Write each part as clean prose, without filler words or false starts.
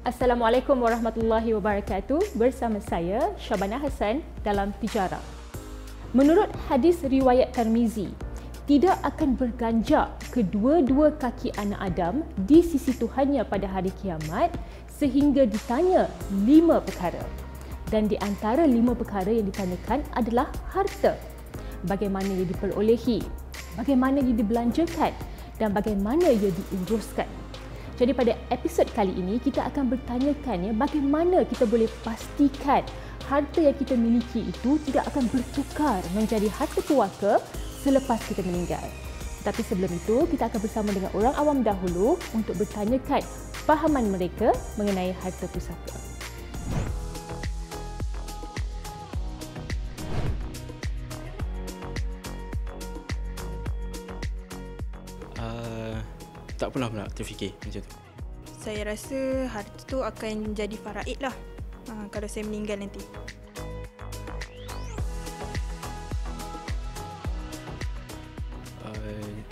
Assalamualaikum warahmatullahi wabarakatuh. Bersama saya Syabana Hassan dalam Tijara. Menurut hadis riwayat Tirmizi, tidak akan berganjak kedua-dua kaki anak Adam di sisi Tuhannya pada hari kiamat sehingga ditanya 5 perkara. Dan di antara 5 perkara yang ditanyakan adalah harta. Bagaimana ia diperolehi, bagaimana ia dibelanjakan dan bagaimana ia diuruskan. Jadi pada episod kali ini kita akan bertanyakan bagaimana kita boleh pastikan harta yang kita miliki itu tidak akan bertukar menjadi harta keluarga selepas kita meninggal. Tetapi sebelum itu kita akan bersama dengan orang awam dahulu untuk bertanyakan fahaman mereka mengenai harta pusaka. Tak pernah pula terfikir macam tu. Saya rasa harta tu akan jadi faraid lah kalau saya meninggal nanti.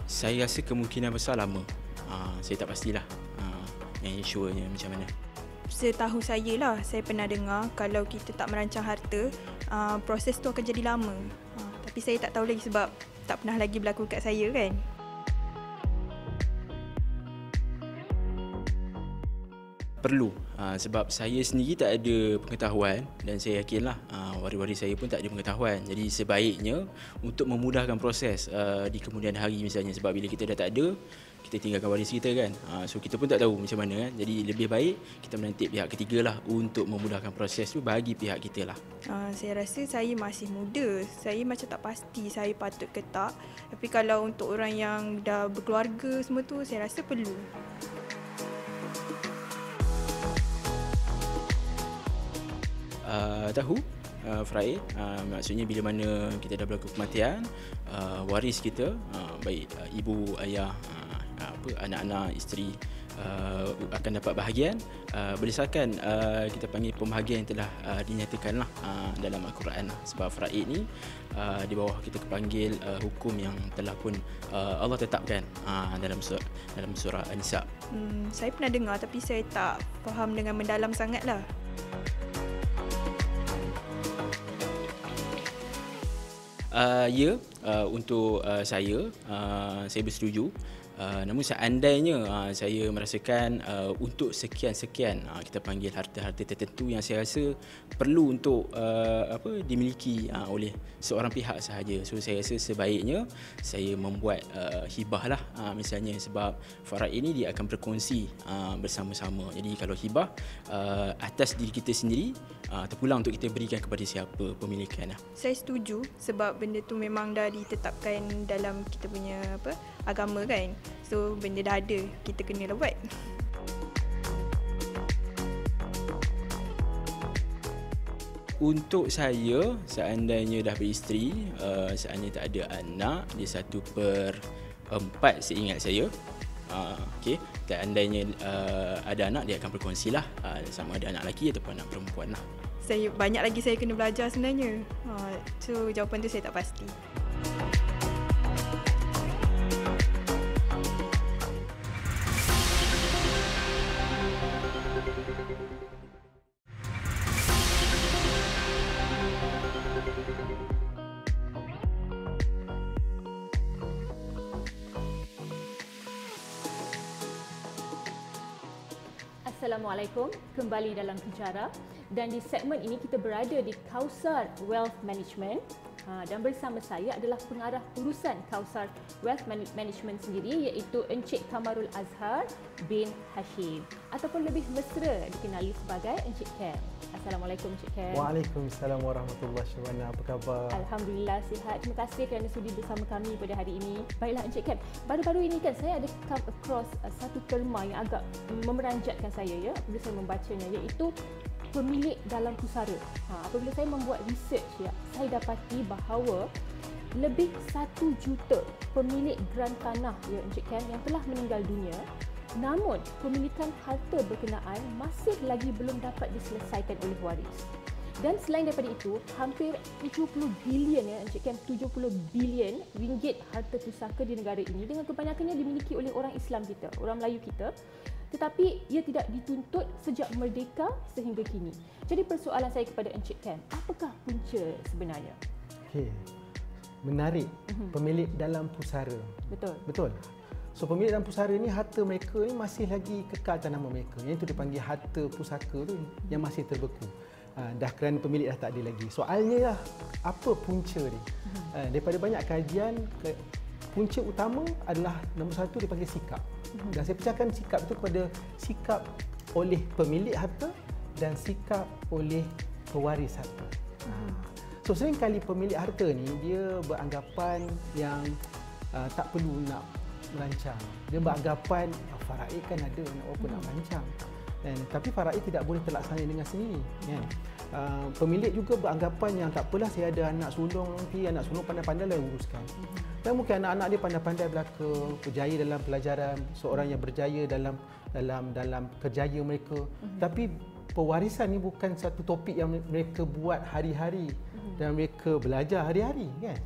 Saya rasa kemungkinan besar lama. Saya tak pastilah yang sure-nya macam mana. Setahu saya lah, saya pernah dengar kalau kita tak merancang harta, proses tu akan jadi lama. Tapi saya tak tahu lagi sebab tak pernah lagi berlaku kat saya kan. Perlu sebab saya sendiri tak ada pengetahuan dan saya yakinlah waris-waris saya pun tak ada pengetahuan. Jadi sebaiknya untuk memudahkan proses di kemudian hari misalnya, sebab bila kita dah tak ada, kita tinggalkan waris kita kan. So kita pun tak tahu macam mana kan. Jadi lebih baik kita menanti pihak ketiga lah untuk memudahkan proses tu bagi pihak kita lah. Saya rasa saya masih muda. Saya macam tak pasti saya patut ke tak. Tapi kalau untuk orang yang dah berkeluarga semua tu, saya rasa perlu. Tahu faraid, maksudnya bila mana kita dah berlaku kematian, waris kita baik ibu, ayah, anak-anak, isteri akan dapat bahagian berdasarkan kita panggil pembahagian yang telah dinyatakan lah dalam Al-Quran lah. Sebab faraid ni di bawah kita kepanggil hukum yang telah pun Allah tetapkan dalam surah An-Nisa. Saya pernah dengar tapi saya tak faham dengan mendalam sangat lah. Untuk saya bersetuju. Namun seandainya saya merasakan untuk sekian-sekian kita panggil harta-harta tertentu yang saya rasa perlu untuk dimiliki oleh seorang pihak sahaja. So saya rasa sebaiknya saya membuat hibah lah misalnya, sebab faraid ini dia akan berkongsi bersama-sama. Jadi kalau hibah atas diri kita sendiri, terpulang untuk kita berikan kepada siapa pemilikan lah. Saya setuju sebab benda tu memang dah ditetapkan dalam kita punya agama kan. So benda dah ada, kita kenalah buat. Untuk saya, seandainya dah beristeri, seandainya tak ada anak, dia 1/4 seingat saya. Okay. Seandainya ada anak, dia akan berkongsi lah sama ada anak lelaki ataupun anak perempuan lah. Banyak lagi saya kena belajar sebenarnya. So jawapan tu saya tak pasti. Assalamualaikum, kembali dalam Tijara, dan di segmen ini kita berada di Kausar Wealth Management dan bersama saya adalah pengarah urusan Kausar Wealth Management sendiri, iaitu Encik Kamarul Azhar bin Hashim ataupun lebih mesra dikenali sebagai Encik Cam. Assalamualaikum Encik Cam. Waalaikumsalam warahmatullahi wabarakatuh. Apa khabar? Alhamdulillah sihat. Terima kasih kerana sudi bersama kami pada hari ini. Baiklah Encik Cam, baru-baru ini kan saya ada come across satu terma yang agak memeranjatkan saya apabila saya membacanya, iaitu pemilik dalam pusara. Apabila saya membuat research saya dapati bahawa lebih 1 juta pemilik geran tanah Encik Cam yang telah meninggal dunia, namun pemilikan harta berkenaan masih lagi belum dapat diselesaikan oleh waris. Dan selain daripada itu, hampir 70 bilion Encik Cam, 70 bilion ringgit harta pusaka di negara ini dengan kebanyakannya dimiliki oleh orang Islam kita, orang Melayu kita. tetapi ia tidak dituntut sejak merdeka sehingga kini. Jadi persoalan saya kepada Encik Kem, apakah punca sebenarnya? Okey. Menarik. Pemilik dalam pusara. Betul. Betul. So pemilik dalam pusara ni, harta mereka ni masih lagi kekal atas nama mereka. Yang itu dipanggil harta pusaka tu yang masih terbeku. Dah kerana pemilik dah tak ada lagi. Soalnya lah, apa punca ni? Daripada banyak kajian, punca utama adalah nombor satu dipanggil sikap. Dan saya pecahkan sikap itu kepada sikap oleh pemilik harta dan sikap oleh pewaris harta. So sering kali pemilik harta ni dia beranggapan yang tak perlu nak merancang. Dia beranggapan faraid kan ada, nak apa nak merancang. Tapi faraid tidak boleh terlaksana dengan sendiri, kan? Pemilik juga beranggapan yang tak apalah, saya ada anak sulung nanti, anak sulung pandai-pandai lah uruskan. Dan mungkin anak-anak dia pandai-pandai belaka, berjaya dalam pelajaran, seorang yang berjaya dalam kerjaya mereka. Tapi pewarisan ni bukan satu topik yang mereka buat hari-hari dan mereka belajar hari-hari, kan?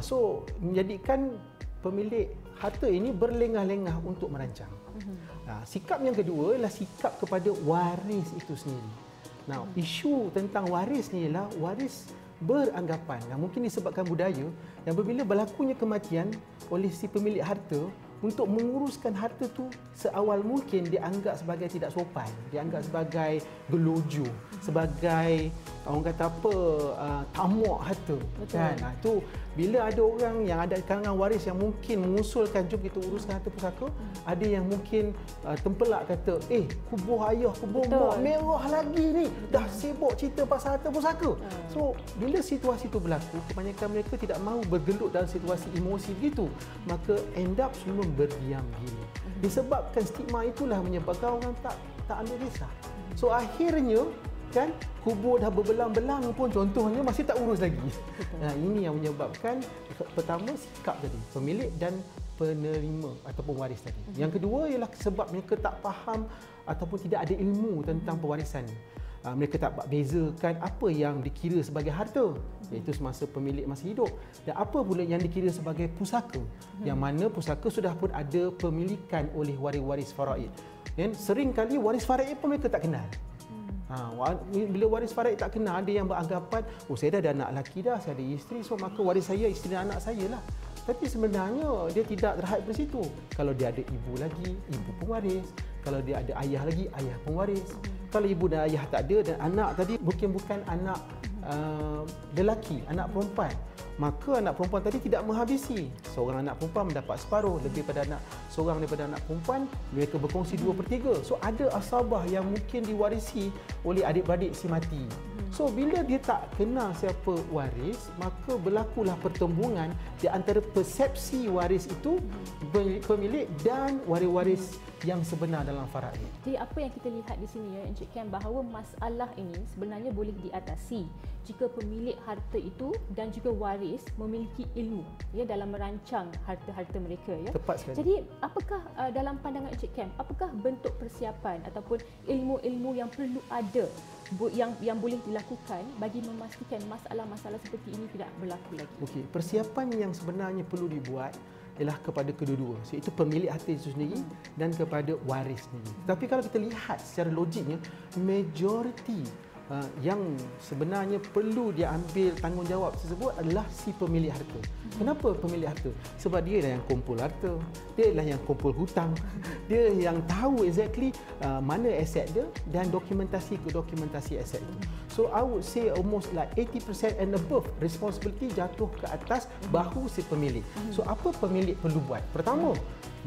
So menjadikan pemilik harta ini berlengah-lengah untuk merancang. Sikap yang kedua ialah sikap kepada waris itu sendiri. Nah, isu tentang waris ni ialah waris beranggapan, mungkin disebabkan budaya, yang apabila berlakunya kematian oleh si pemilik harta, untuk menguruskan harta tu seawal mungkin dianggap sebagai tidak sopan, dianggap sebagai gelojo, sebagai orang kata apa, tamak harta. Kan? Tu bila ada orang yang ada kalangan waris yang mungkin mengusulkan jom kita uruskan harta pusaka, ada yang mungkin tempelak kata, kubur ayah, kubur mak merah lagi ni, dah sibuk cerita pasal harta pusaka. So bila situasi itu berlaku, kebanyakan mereka tidak mahu bergelut dalam situasi emosi begitu, maka end up semua berdiam diri. Disebabkan stigma itulah menyebabkan orang tak ambil kisah. So akhirnya kan, kubur dah berbelang-belang pun contohnya masih tak urus lagi. Ini yang menyebabkan pertama sikap tadi, pemilik dan penerima ataupun waris tadi. Yang kedua ialah sebab mereka tak faham ataupun tidak ada ilmu tentang pewarisan ni. Mereka tak bezakan apa yang dikira sebagai harta, iaitu semasa pemilik masih hidup, dan apa pula yang dikira sebagai pusaka, yang mana pusaka sudah pun ada pemilikan oleh waris-waris faraid. Dan sering kali waris faraid pun mereka tak kenal. Bila waris faraid tak kenal, ada yang beranggapan, saya dah ada anak lelaki dah, saya ada isteri, so maka waris saya isteri dan anak saya lah. Tapi sebenarnya dia tidak terhad dari situ. Kalau dia ada ibu lagi, ibu pun waris. Kalau dia ada ayah lagi, ayah pun waris. Kalau ibu dan ayah tak ada dan anak tadi mungkin bukan anak lelaki, anak perempuan, maka anak perempuan tadi tidak menghabisi. Seorang anak perempuan mendapat separuh, lebih pada seorang daripada anak perempuan, mereka berkongsi 2/3. So ada asabah yang mungkin diwarisi oleh adik-beradik si mati. So bila dia tak kenal siapa waris, maka berlakulah pertembungan di antara persepsi waris itu, pemilik dan waris-waris yang sebenar dalam faraid. Jadi apa yang kita lihat di sini ya Encik Kem, bahawa masalah ini sebenarnya boleh diatasi jika pemilik harta itu dan juga waris memiliki ilmu ya dalam merancang harta-harta mereka ya. Tepat sekali. Jadi apakah dalam pandangan Encik Kem, apakah bentuk persiapan ataupun ilmu-ilmu yang perlu ada yang boleh dilakukan bagi memastikan masalah-masalah seperti ini tidak berlaku lagi? Okey, persiapan yang sebenarnya perlu dibuat ialah kepada kedua-dua, iaitu pemilik harta itu sendiri dan kepada waris sendiri. Tapi kalau kita lihat secara logiknya, majoriti yang sebenarnya perlu dia ambil tanggungjawab tersebut adalah si pemilik harta. Kenapa pemilik harta? Sebab dia lah yang kumpul harta, dia lah yang kumpul hutang, dia yang tahu exactly mana aset dia dan dokumentasi aset itu. So I would say almost like 80% and above responsibility jatuh ke atas bahu si pemilik. So apa pemilik perlu buat? Pertama,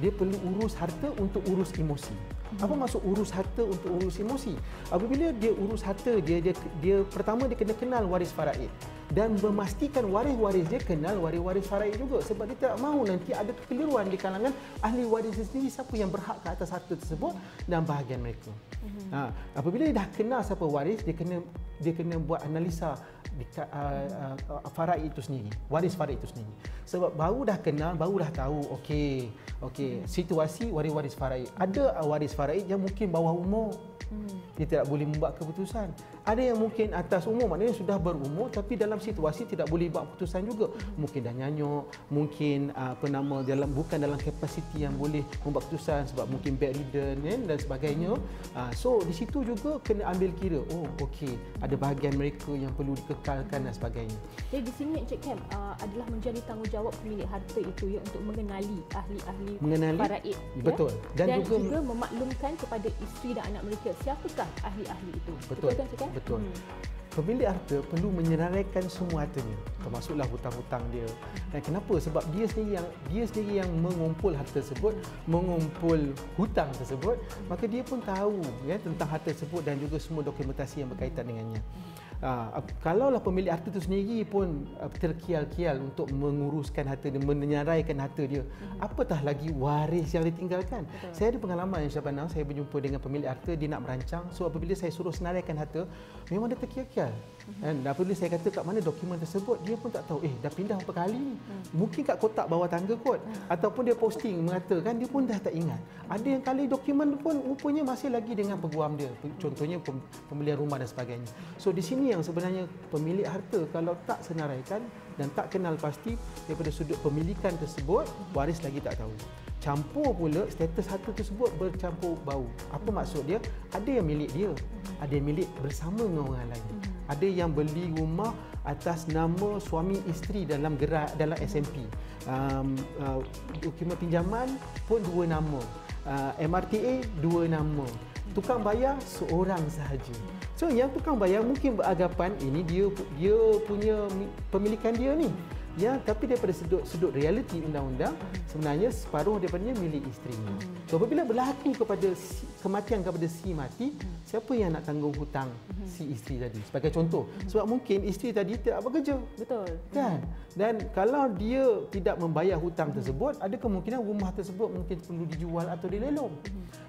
dia perlu urus harta untuk urus emosi. Apa maksud urus harta untuk urus emosi? Apabila dia urus harta, dia pertama dia kena kenal waris faraid dan memastikan waris-waris dia kenal waris-waris faraid juga, sebab dia tak mahu nanti ada kekeliruan di kalangan ahli waris sendiri siapa yang berhak ke atas harta tersebut dan bahagian mereka. Apabila dia dah kenal siapa waris, dia kena buat analisa faraid itu sendiri, waris faraid itu sendiri. Sebab baru dah kenal, baru dah tahu okey, situasi waris-waris faraid. Ada waris faraid yang mungkin bawah umur. dia tidak boleh membuat keputusan. Ada yang mungkin atas umur, maknanya sudah berumur tapi dalam situasi tidak boleh buat keputusan juga. Mungkin dah nyanyuk, mungkin bukan dalam kapasiti yang boleh membuat keputusan sebab mungkin bedridden dan sebagainya. So di situ juga kena ambil kira, okey, ada bahagian mereka yang perlu dikekalkan dan sebagainya. Jadi di sini Encik Kam adalah menjadi tanggungjawab pemilik harta itu untuk mengenali ahli-ahli faraid. Betul. Dan juga memaklumkan kepada isteri dan anak mereka siapakah ahli-ahli itu. Betul kan Encik Kam? Betul. Pemilik harta perlu menyeraikan semua hartanya, termasuklah hutang-hutang dia. Dan kenapa? Sebab dia sendiri yang mengumpul harta tersebut, mengumpul hutang tersebut, maka dia pun tahu tentang harta tersebut dan juga semua dokumentasi yang berkaitan dengannya. Kalaulah pemilik harta itu sendiri pun terkial-kial untuk menguruskan harta dia, menyaraikan harta dia, apatah lagi waris yang ditinggalkan. Betul. Saya ada pengalaman Syabana, saya berjumpa dengan pemilik harta, dia nak merancang. So apabila saya suruh senaraikan harta, memang dia terkial-kial. Dan apabila saya kata kat mana dokumen tersebut, dia pun tak tahu, dah pindah berapa kali ni. Mungkin kat kotak bawah tangga kot. Ataupun dia posting mengatakan, dia pun dah tak ingat. Ada yang kali dokumen pun rupanya masih lagi dengan peguam dia. Contohnya pembelian rumah dan sebagainya. So di sini yang sebenarnya pemilik harta kalau tak senaraikan dan tak kenal pasti daripada sudut pemilikan tersebut, waris lagi tak tahu. Campur pula status harta tersebut bercampur bau. Apa maksud dia? Ada yang milik dia, ada yang milik bersama dengan orang lain. Ada yang beli rumah atas nama suami isteri dalam SMP. Dokumen pinjaman pun 2 nama. MRTA 2 nama. Tukang bayar seorang sahaja. So yang tukang bayar mungkin beranggapan ini dia punya pemilikan dia ni. Ya, tapi daripada sudut realiti undang-undang sebenarnya separuh daripadanya milik isterinya. So apabila berlaku kematian kepada si mati, siapa yang nak tanggung hutang si isteri tadi? Sebagai contoh, sebab mungkin isteri tadi tidak bekerja. Betul. Kan? Dan kalau dia tidak membayar hutang tersebut, ada kemungkinan rumah tersebut mungkin perlu dijual atau dilelong.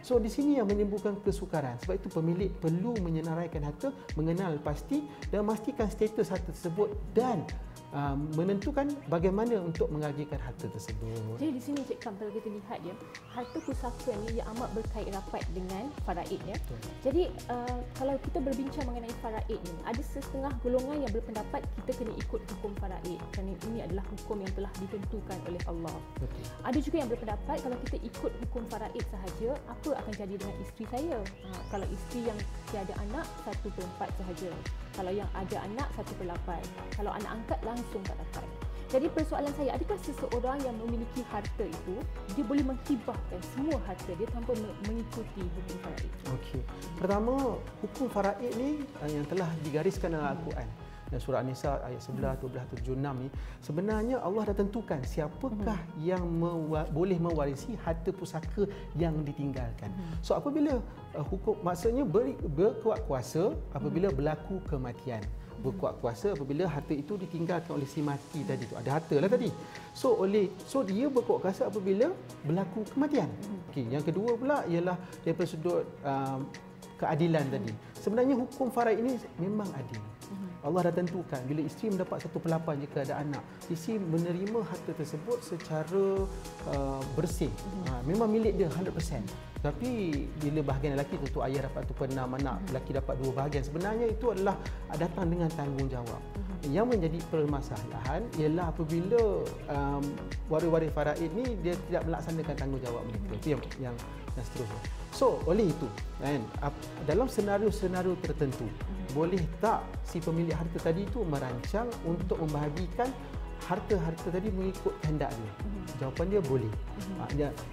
So di sini yang menimbulkan kesukaran. Sebab itu pemilik perlu menyenaraikan harta, mengenal pasti dan memastikan status harta tersebut dan menentukan bagaimana untuk mengagikan harta tersebut. Jadi di sini Cik Kam, kalau kita lihat harta pusaka ni ia amat berkait rapat dengan faraid ya. Betul. Jadi kalau kita berbincang mengenai faraid ni, ada setengah golongan yang berpendapat kita kena ikut hukum faraid kerana ini adalah hukum yang telah ditentukan oleh Allah. Betul. Ada juga yang berpendapat kalau kita ikut hukum faraid sahaja, apa akan jadi dengan isteri saya? Kalau isteri yang tiada anak, 1/4 sahaja. Kalau yang ada anak, 1/8. Kalau anak angkat, langsung tak dapat. Jadi persoalan saya, adakah seseorang yang memiliki harta itu, dia boleh menghibahkan semua harta dia tanpa mengikuti hukum faraid? Okey. Pertama, hukum faraid ni yang telah digariskan dalam Al-Quran. Dan surah An-Nisa ayat 11, 12, 76 ni, sebenarnya Allah dah tentukan siapakah yang boleh mewarisi harta pusaka yang ditinggalkan. So apabila hukum, maksudnya berkuat kuasa apabila berlaku kematian. Berkuat kuasa apabila harta itu ditinggalkan oleh si mati tadi tu. Ada harta lah tadi. So dia berkuat kuasa apabila berlaku kematian. Okey, yang kedua pula ialah daripada sudut keadilan tadi. Sebenarnya hukum faraid ini memang adil. Allah dah tentukan bila isteri mendapat 1/8 jika ada anak, isteri menerima harta tersebut secara bersih. Memang milik dia 100%. Tapi bila bahagian lelaki tentu ayah dapat 1/6, anak lelaki dapat 2 bahagian. Sebenarnya itu adalah datang dengan tanggungjawab. Yang menjadi permasalahan ialah apabila waris-waris faraid ni dia tidak melaksanakan tanggungjawab mereka. Itu yang seterusnya. So oleh itu dalam senario-senario tertentu, boleh tak si pemilik harta tadi itu merancang untuk membahagikan harta-harta tadi mengikut kehendak dia? Jawapan dia boleh.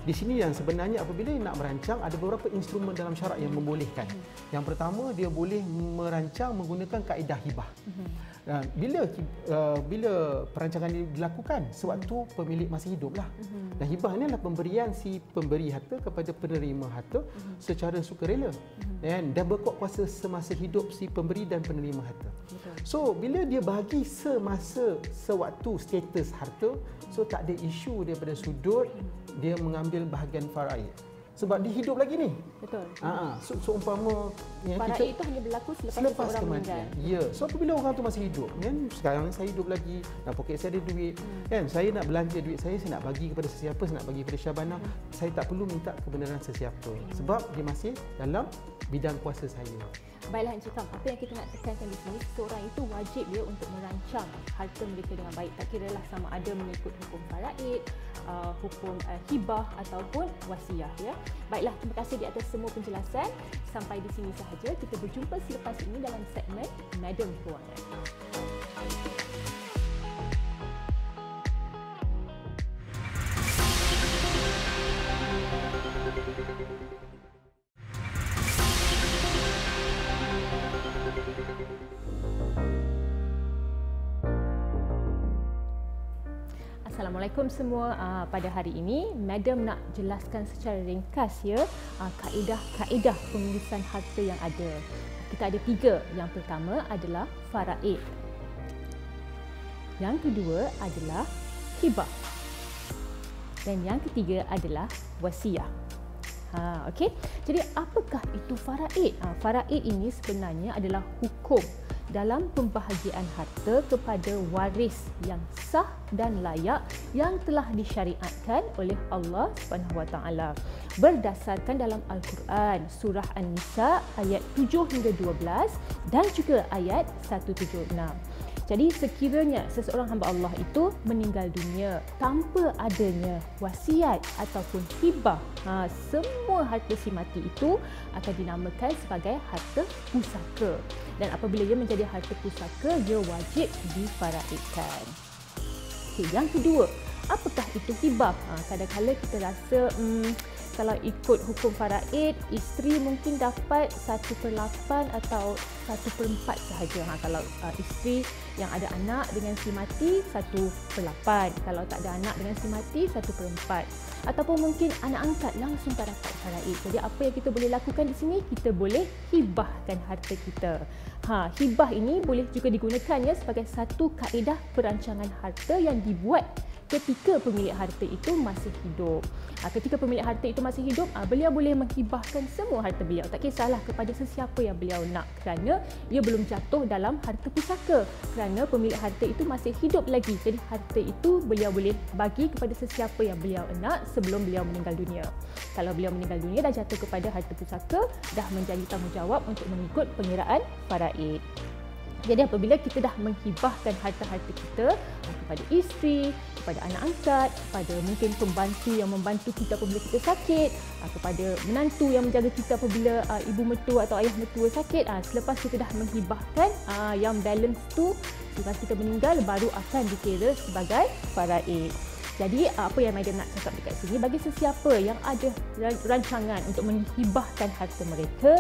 Di sini yang sebenarnya apabila dia nak merancang, ada beberapa instrumen dalam syarak yang membolehkan. Yang pertama, dia boleh merancang menggunakan kaedah hibah. Bila perancangan ini dilakukan sewaktu pemilik masih hiduplah. Dan hibah ini adalah pemberian si pemberi harta kepada penerima harta secara sukarela dan berkuat kuasa semasa hidup si pemberi dan penerima harta. So bila dia bagi sewaktu status harta, so tak ada isu daripada sudut dia mengambil bahagian faraid. Sebab dia hidup lagi ni. Betul. So umpama faraid itu hanya berlaku selepas kematian. Ya. So apabila orang tu masih hidup, kan, sekarang saya hidup lagi, dalam poket saya ada duit, kan, saya nak belanja duit saya nak bagi kepada sesiapa, saya nak bagi kepada Syabana, saya tak perlu minta kebenaran sesiapa sebab dia masih dalam bidang kuasa saya. Baiklah Encik Kam, apa yang kita nak tekankan di sini, seseorang itu wajib dia untuk merancang harta mereka dengan baik. Tak kiralah sama ada mengikut hukum faraid, hukum hibah ataupun wasiah ya. Baiklah, terima kasih di atas semua penjelasan. Sampai di sini sahaja. Kita berjumpa selepas ini dalam segmen Madam Kewangan. Assalamualaikum semua. Pada hari ini, Madam nak jelaskan secara ringkas ya kaedah-kaedah penulisan harta yang ada. Kita ada 3. Yang pertama adalah faraid. Yang kedua adalah hibah. Dan yang ketiga adalah wasiah. Okey. Jadi apakah itu faraid? Faraid ini sebenarnya adalah hukum dalam pembahagian harta kepada waris yang sah dan layak yang telah disyariatkan oleh Allah SWT berdasarkan dalam Al-Quran surah An-Nisa ayat 7 hingga 12 dan juga ayat 176. Jadi sekiranya seseorang hamba Allah itu meninggal dunia tanpa adanya wasiat ataupun hibah, semua harta si mati itu akan dinamakan sebagai harta pusaka. Dan apabila ia menjadi harta pusaka, ia wajib difaraidkan. Okay, yang kedua, apakah itu hibah? Kadang-kadang kita rasa kalau ikut hukum faraid, isteri mungkin dapat 1/8 atau 1/4 sahaja. Kalau isteri yang ada anak dengan si mati 1/8. Kalau tak ada anak dengan si mati 1/4. Ataupun mungkin anak angkat langsung tak dapat faraid. Jadi apa yang kita boleh lakukan di sini? Kita boleh hibahkan harta kita. Hibah ini boleh juga digunakan ya sebagai satu kaedah perancangan harta yang dibuat ketika pemilik harta itu masih hidup. Ketika pemilik harta itu masih hidup, beliau boleh menghibahkan semua harta beliau. Tak kisahlah kepada sesiapa yang beliau nak, kerana ia belum jatuh dalam harta pusaka. Kerana pemilik harta itu masih hidup lagi. Jadi harta itu beliau boleh bagi kepada sesiapa yang beliau nak sebelum beliau meninggal dunia. Kalau beliau meninggal dunia dah jatuh kepada harta pusaka, dah menjadi tanggungjawab untuk mengikut pengiraan faraid. Jadi apabila kita dah menghibahkan harta-harta kita kepada isteri, kepada anak angkat, kepada mungkin pembantu yang membantu kita apabila kita sakit, kepada menantu yang menjaga kita apabila ibu mertua atau ayah mertua sakit, selepas kita dah menghibahkan, yang balance tu selepas kita meninggal baru akan dikira sebagai faraid. Jadi apa yang Madam nak cakap dekat sini, bagi sesiapa yang ada rancangan untuk menghibahkan harta mereka,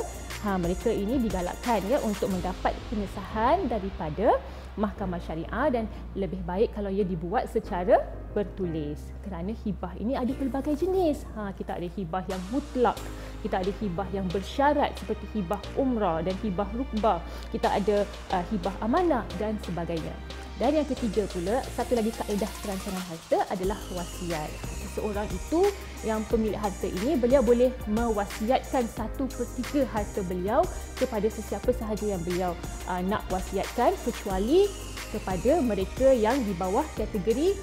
mereka ini digalakkan ya untuk mendapat pengesahan daripada mahkamah syariah, dan lebih baik kalau ia dibuat secara bertulis. Kerana hibah ini ada pelbagai jenis. Kita ada hibah yang mutlak, kita ada hibah yang bersyarat seperti hibah umrah dan hibah rukbah. Kita ada hibah amanah dan sebagainya. Dan yang ketiga pula, satu lagi kaedah perancangan harta adalah wasiat. Seseorang itu yang pemilik harta ini, beliau boleh mewasiatkan 1/3 harta beliau kepada sesiapa sahaja yang beliau nak wasiatkan, kecuali kepada mereka yang di bawah kategori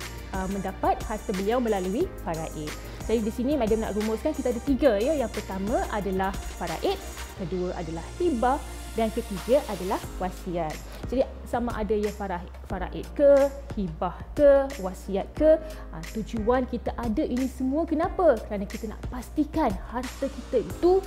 mendapat harta beliau melalui faraid. Jadi di sini Madam nak rumuskan, kita ada 3 ya. Yang pertama adalah faraid, kedua adalah hibah, dan ketiga adalah wasiat. Jadi sama ada ia faraid ke, hibah ke, wasiat ke, tujuan kita ada ini semua kenapa? Kerana kita nak pastikan harta kita itu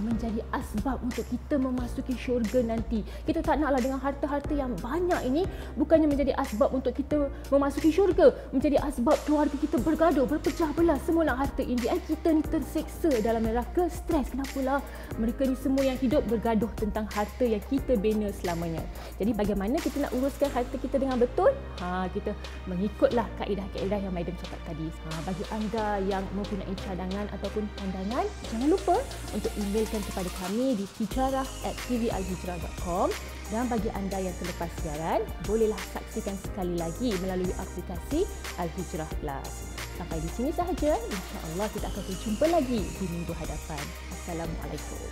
menjadi asbab untuk kita memasuki syurga nanti. Kita tak naklah dengan harta-harta yang banyak ini bukannya menjadi asbab untuk kita memasuki syurga, menjadi asbab keluarga kita bergaduh, berpecah belah. Semua nak harta ini, kita ni terseksa dalam neraka, stres. Kenapalah mereka ni semua yang hidup bergaduh tentang harta yang kita bina selamanya. Jadi bagaimana kita nak uruskan harta kita dengan betul? Kita mengikutlah kaedah-kaedah yang Madam cakap tadi. Bagi anda yang mempunyai cadangan ataupun pandangan, jangan lupa untuk emailkan kepada kami di tijarah@tvalhijrah.com, dan bagi anda yang terlepas siaran, bolehlah saksikan sekali lagi melalui aplikasi Al-Hijrah Plus. Sampai di sini sahaja, insya-Allah kita akan berjumpa lagi di minggu hadapan. Assalamualaikum.